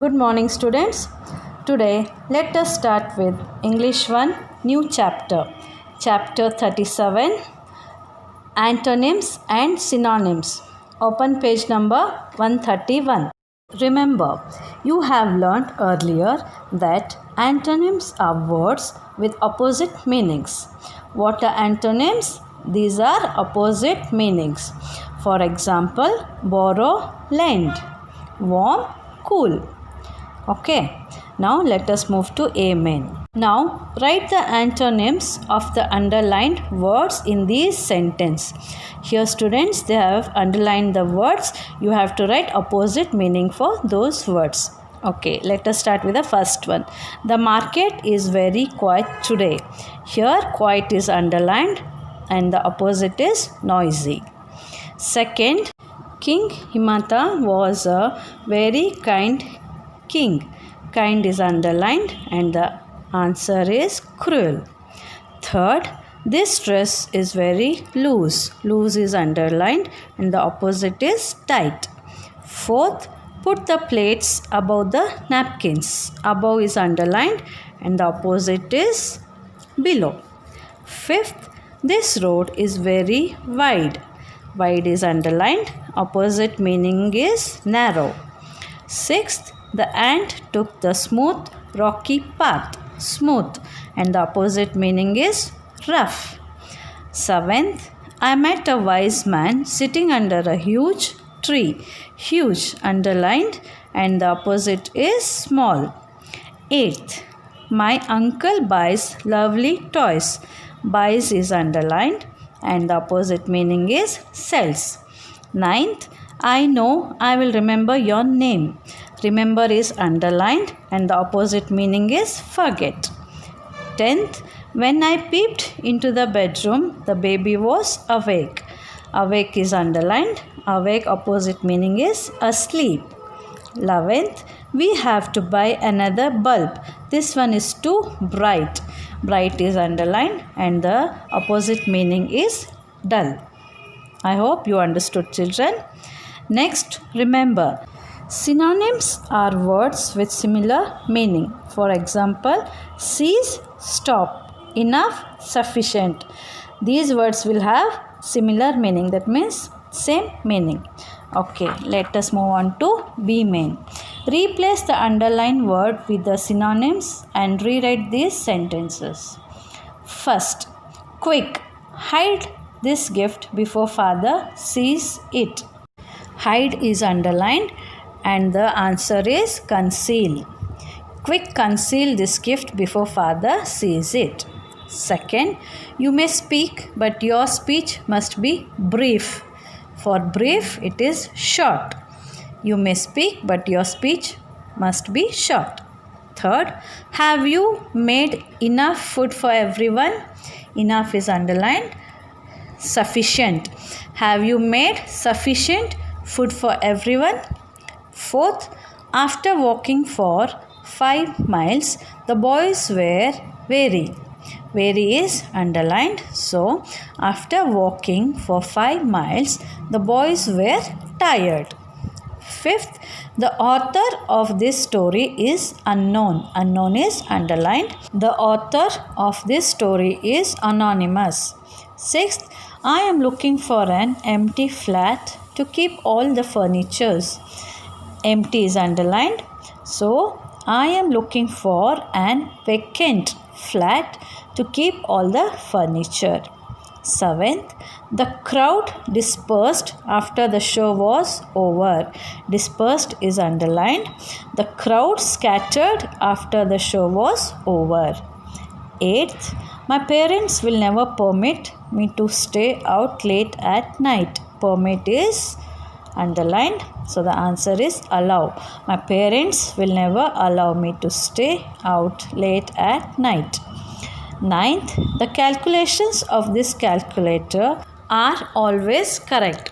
Good morning, students. Today, let us start with English 1 new chapter. Chapter 37 Antonyms and Synonyms. Open page number 131. Remember, you have learnt earlier that antonyms are words with opposite meanings. What are antonyms? These are opposite meanings. For example, borrow, lend, warm, cool. Okay, now let us move to A main. Now write the antonyms of the underlined words in this sentence. Here students, they have underlined the words. You have to write opposite meaning for those words. Okay, let us start with the first one. The market is very quiet today. Here quiet is underlined and the opposite is noisy. Second, King Himata was a very kind king. Kind is underlined and the answer is cruel. Third, this dress is very loose. Loose is underlined and the opposite is tight. Fourth, put the plates above the napkins. Above is underlined and the opposite is below. Fifth, this road is very wide. Wide is underlined. Opposite meaning is narrow. Sixth, the ant took the smooth, rocky path. Smooth and the opposite meaning is rough. Seventh, I met a wise man sitting under a huge tree. Huge underlined and the opposite is small. Eighth, my uncle buys lovely toys. Buys is underlined and the opposite meaning is sells. Ninth, I know I will remember your name. Remember is underlined and the opposite meaning is forget. 10th, when I peeped into the bedroom, the baby was awake. Awake is underlined. Awake opposite meaning is asleep. 11th, we have to buy another bulb. This one is too bright. Bright is underlined and the opposite meaning is dull. I hope you understood, children. Next, remember, synonyms are words with similar meaning. For example, cease, stop, enough, sufficient. These words will have similar meaning. That means same meaning. Okay, let us move on to B main. Replace the underlined word with the synonyms and rewrite these sentences. First, quick, hide this gift before father sees it. Hide is underlined and the answer is conceal. Quick, conceal this gift before father sees it. Second, you may speak but your speech must be brief. For brief, it is short. You may speak but your speech must be short. Third, have you made enough food for everyone? Enough is underlined. Sufficient. Have you made sufficient food for everyone? Fourth, after walking for 5 miles, the boys were weary. Weary is underlined. So, after walking for 5 miles, the boys were tired. Fifth, the author of this story is unknown. Unknown is underlined. The author of this story is anonymous. Sixth, I am looking for an empty flat to keep all the furnitures. Empty is underlined. So, I am looking for an vacant flat to keep all the furniture. Seventh, the crowd dispersed after the show was over. Dispersed is underlined. The crowd scattered after the show was over. Eighth, my parents will never permit me to stay out late at night. Permit is underlined. So the answer is allow. My parents will never allow me to stay out late at night. Ninth, the calculations of this calculator are always correct.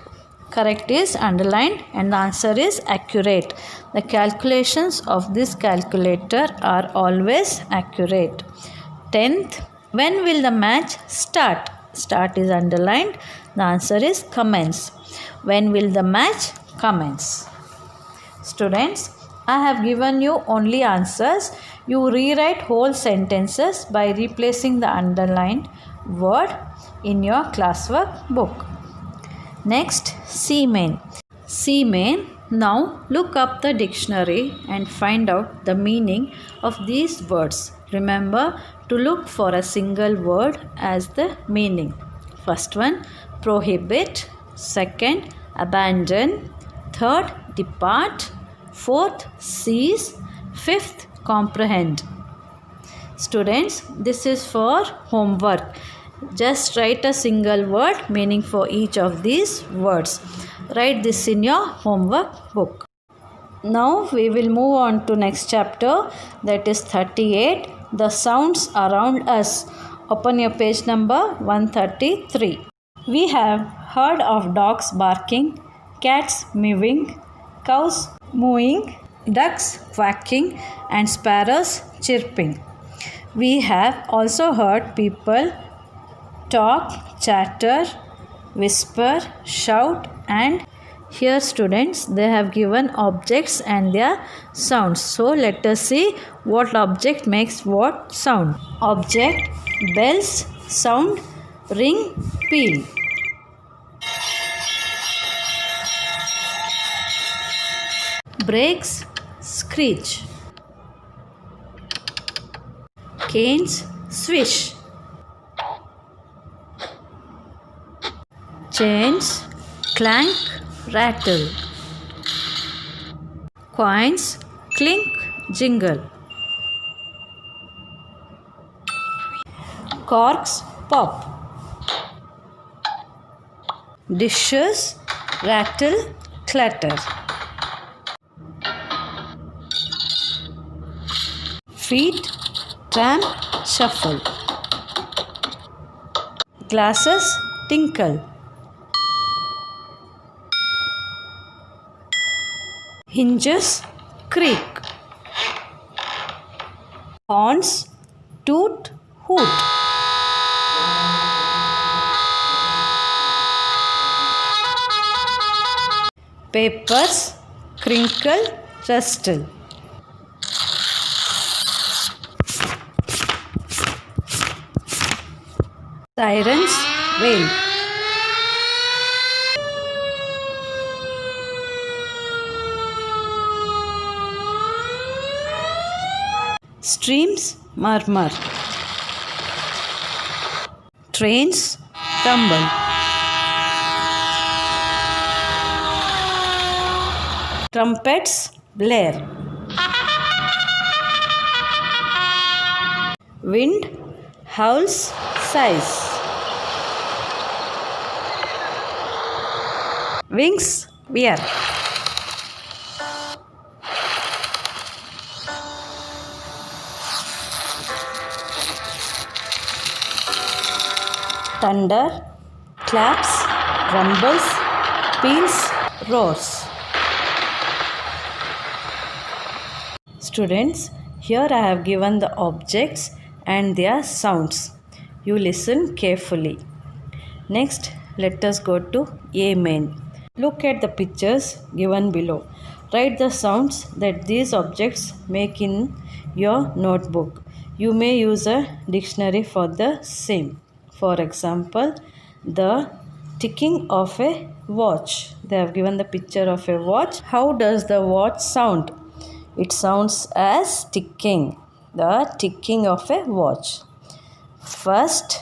Correct is underlined and the answer is accurate. The calculations of this calculator are always accurate. 10th, when will the match start? Start is underlined. The answer is commence. When will the match commence? Students, I have given you only answers. You rewrite whole sentences by replacing the underlined word in your classwork book. Next, seaman. Seaman. Now look up the dictionary and find out the meaning of these words. Remember to look for a single word as the meaning. First one, prohibit. Second, abandon. Third, depart. Fourth, cease. Fifth, comprehend. Students, this is for homework. Just write a single word meaning for each of these words. Write this in your homework book. Now we will move on to next chapter, that is 38, the sounds around us. Open your page number 133. We have heard of dogs barking, cats mewing, cows mooing, ducks quacking, and sparrows chirping. We have also heard people talk, chatter, whisper, shout, and here students, they have given objects and their sounds. So let us see what object makes what sound. Object, bells, sound, ring, peal. Brakes, screech. Canes, swish. Chains, clank, rattle. Coins, clink, jingle. Corks, pop. Dishes, rattle, clatter. Feet, tramp, shuffle. Glasses, tinkle. Hinges, creak. Horns, toot, hoot. Papers, crinkle, rustle. Sirens, wail. Streams, murmur. Trains, rumble. Trumpets, blare. Wind, howls, sighs. Wings, veer. Thunder, claps, rumbles, peals, roars. Students, here I have given the objects and their sounds. You listen carefully. Next, let us go to Amen. Look at the pictures given below. Write the sounds that these objects make in your notebook. You may use a dictionary for the same. For example, the ticking of a watch. They have given the picture of a watch. How does the watch sound? It sounds as ticking. The ticking of a watch. First,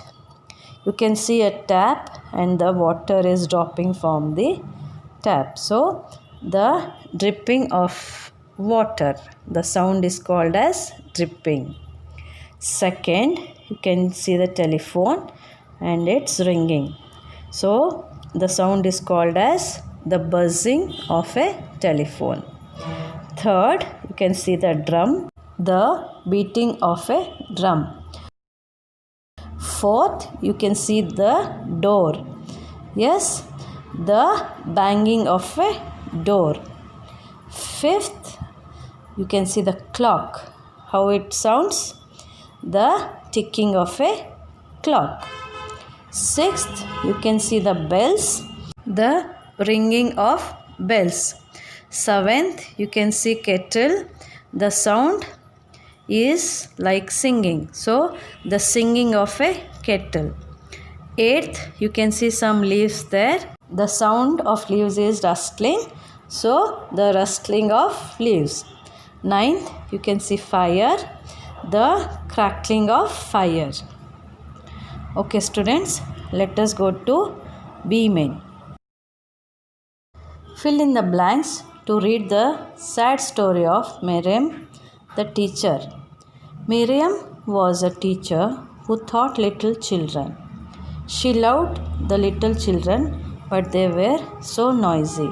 you can see a tap and the water is dropping from the tap. So, the dripping of water. The sound is called as dripping. Second, you can see the telephone and it's ringing. So, the sound is called as the buzzing of a telephone. Third, you can see the drum, the beating of a drum. Fourth, you can see the door. Yes, the banging of a door. Fifth, you can see the clock. How it sounds? The ticking of a clock. Sixth, you can see the bells, the ringing of bells. Seventh, you can see kettle. The sound is like singing. So, the singing of a kettle. Eighth, you can see some leaves there. The sound of leaves is rustling. So, the rustling of leaves. Ninth, you can see fire. The crackling of fire. Okay, students, let us go to B main. Fill in the blanks to read the sad story of Miriam, the teacher. Miriam was a teacher who taught little children. She loved the little children, but they were so noisy.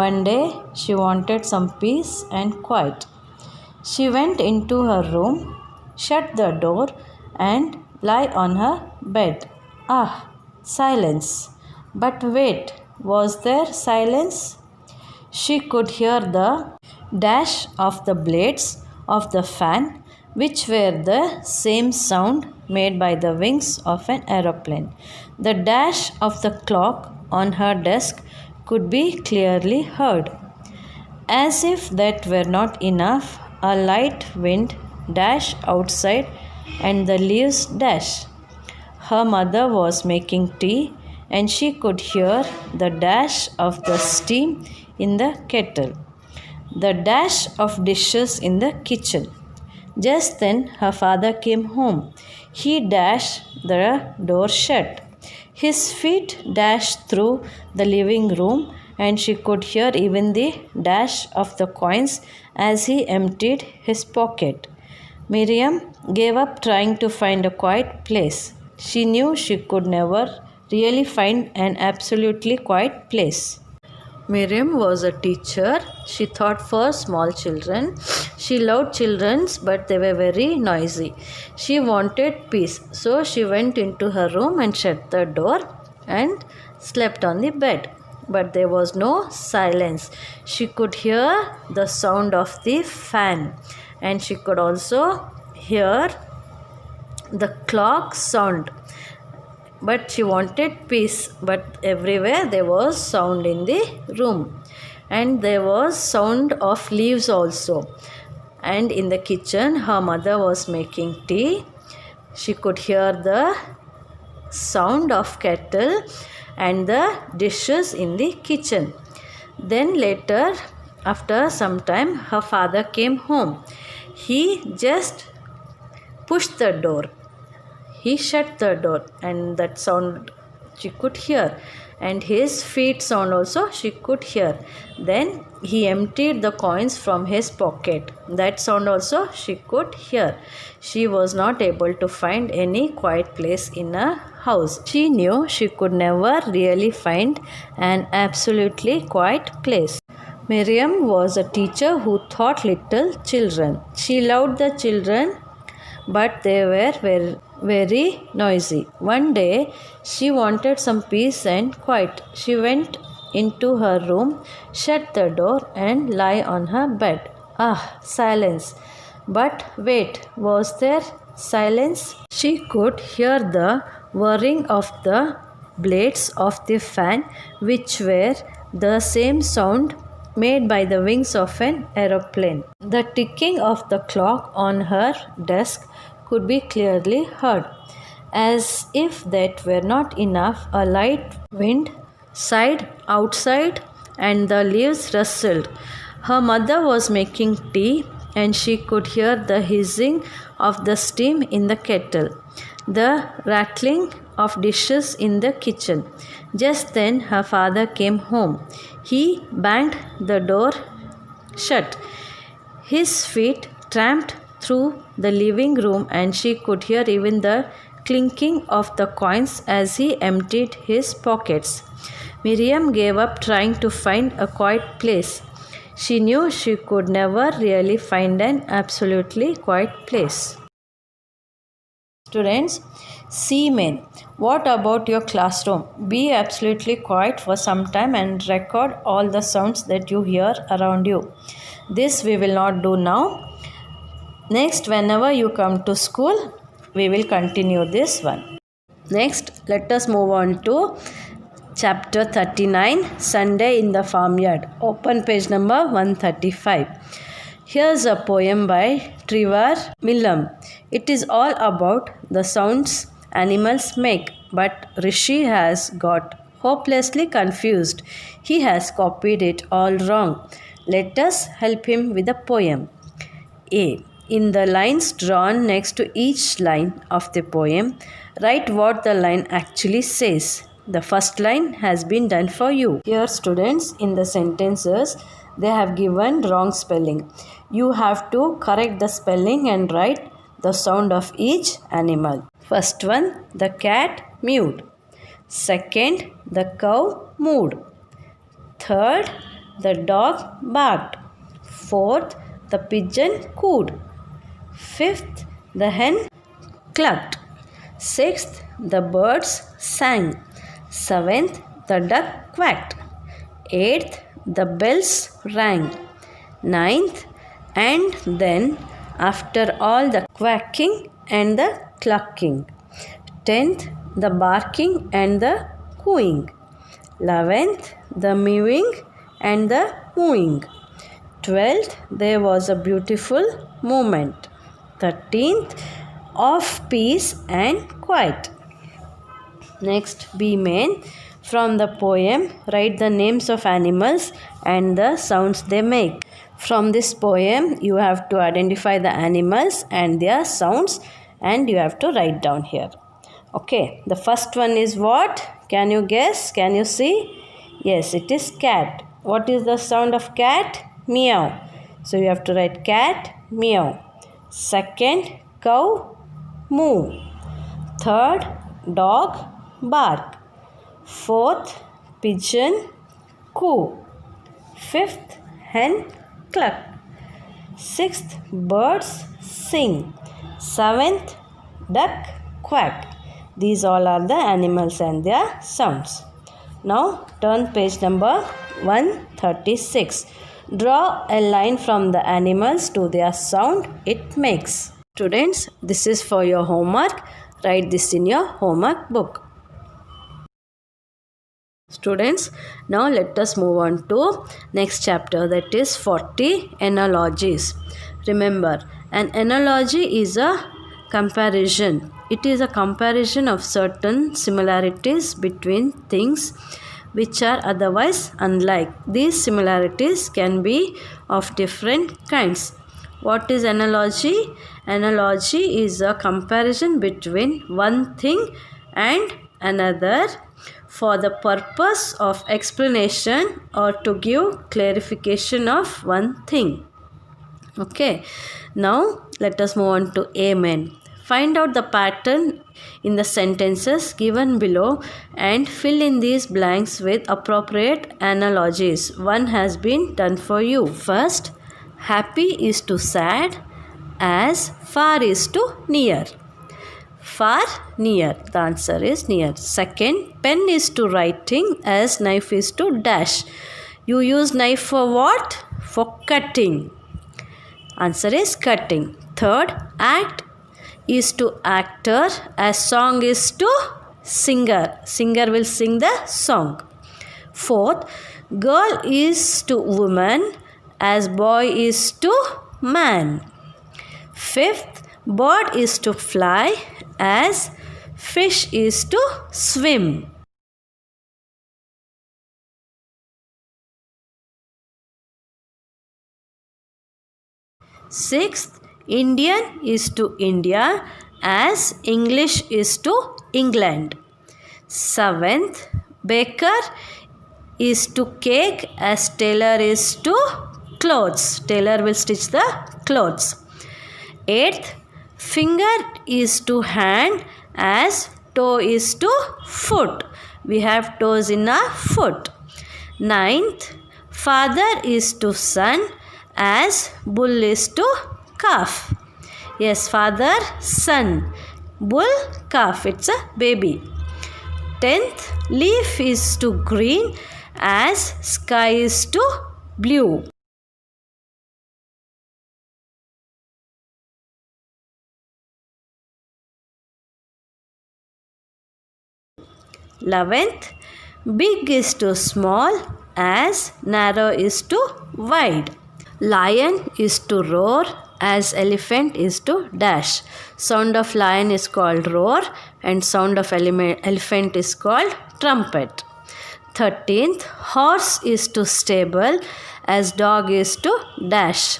One day she wanted some peace and quiet. She went into her room, shut the door, and lay on her bed. Ah, silence. But wait, was there silence? She could hear the dash of the blades of the fan, which were the same sound made by the wings of an aeroplane. The dash of the clock on her desk could be clearly heard. As if that were not enough, a light wind dashed outside and the leaves dashed. Her mother was making tea and she could hear the dash of the steam in the kettle, the dash of dishes in the kitchen. Just then her father came home. He dashed the door shut. His feet dashed through the living room and she could hear even the dash of the coins as he emptied his pocket. Miriam gave up trying to find a quiet place. She knew she could never really find an absolutely quiet place. Miriam was a teacher. She taught for small children. She loved children, but they were very noisy. She wanted peace, so she went into her room and shut the door and slept on the bed. But there was no silence. She could hear the sound of the fan, and she could also hear the clock sound. But she wanted peace, but everywhere there was sound in the room, and there was sound of leaves also. And in the kitchen her mother was making tea. She could hear the sound of kettle and the dishes in the kitchen. Then later, after some time, her father came home. He just pushed the door. He shut the door, and that sound she could hear, and his feet sound also she could hear. Then he emptied the coins from his pocket. That sound also she could hear. She was not able to find any quiet place in a house. She knew she could never really find an absolutely quiet place. Miriam was a teacher who taught little children. She loved the children, but they were very noisy. One day she wanted some peace and quiet. She went into her room, shut the door, and lay on her bed. Ah, silence. But wait, was there silence? She could hear the whirring of the blades of the fan, which were the same sound made by the wings of an aeroplane. The ticking of the clock on her desk could be clearly heard. As if that were not enough, a light wind sighed outside and the leaves rustled. Her mother was making tea and she could hear the hissing of the steam in the kettle, the rattling of dishes in the kitchen. Just then her father came home. He banged the door shut. His feet tramped through the living room and she could hear even the clinking of the coins as he emptied his pockets. Miriam gave up trying to find a quiet place. She knew she could never really find an absolutely quiet place. Students, C main. What about your classroom? Be absolutely quiet for some time and record all the sounds that you hear around you. This we will not do now. Next, whenever you come to school, we will continue this one. Next, let us move on to Chapter 39 Sunday in the Farmyard. Open page number 135. Here's a poem by Trevor Millam. It is all about the sounds animals make, but Rishi has got hopelessly confused. He has copied it all wrong. Let us help him with the poem. A. In the lines drawn next to each line of the poem, write what the line actually says. The first line has been done for you. Here, students, in the sentences, they have given wrong spelling. You have to correct the spelling and write the sound of each animal. First one, the cat mewed. Second, the cow mooed. Third, the dog barked. Fourth, the pigeon cooed. Fifth, the hen clucked. Sixth, the birds sang. Seventh, the duck quacked. Eighth, the bells rang. Ninth, and then after all the quacking and the clucking. 10th, the barking and the cooing. 11th, the mewing and the mooing. 12th, there was a beautiful moment. 13th, of peace and quiet. Next, B main. From the poem, write the names of animals and the sounds they make. From this poem, you have to identify the animals and their sounds, and you have to write down here. Okay, the first one is what? Can you guess? Can you see? Yes, it is cat. What is the sound of cat? Meow. So you have to write cat, meow. Second, cow, moo. Third, dog, bark. Fourth, pigeon, coo. Fifth, hen, cluck. Sixth, birds sing. Seventh, duck quack. These all are the animals and their sounds. Now turn page number 136. Draw a line from the animals to their sound it makes. Students, this is for your homework. Write this in your homework book. Students, now let us move on to next chapter, that is 40 analogies. Remember, an analogy is a comparison. It is a comparison of certain similarities between things which are otherwise unlike. These similarities can be of different kinds. What is analogy? Analogy is a comparison between one thing and another for the purpose of explanation or to give clarification of one thing. Okay, now let us move on to Amen. Find out the pattern in the sentences given below and fill in these blanks with appropriate analogies. One has been done for you. First, happy is to sad as far is to near. Far, near. The answer is near. Second, pen is to writing as knife is to dash. You use knife for what? For cutting. Answer is cutting. Third, act is to actor as song is to singer. Singer will sing the song. Fourth, girl is to woman as boy is to man. Fifth, bird is to fly as fish is to swim. Sixth, Indian is to India as English is to England. Seventh, baker is to cake as tailor is to clothes. Tailor will stitch the clothes. Eighth, finger is to hand as toe is to foot. We have toes in our foot. Ninth, father is to son as bull is to calf. Yes, father, son. Bull, calf. It's a baby. 10th, leaf is to green as sky is to blue. 11th, Big is to small as narrow is to wide. Lion is to roar as elephant is to dash. Sound of lion is called roar and sound of elephant is called trumpet. 13th, horse is to stable as dog is to dash.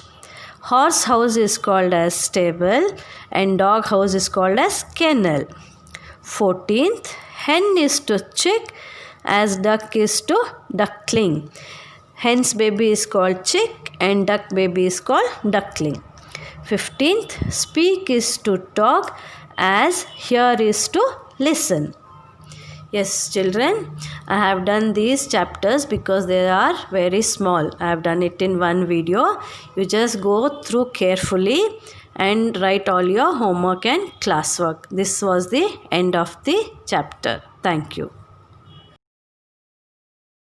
Horse house is called as stable and dog house is called as kennel. 14th, hen is to chick as duck is to duckling. Hen's baby is called chick and duck baby is called duckling. 15th, speak is to talk as hear is to listen. Yes, children, I have done these chapters because they are very small. I have done it in one video. You just go through carefully and write all your homework and classwork. This was the end of the chapter. Thank you.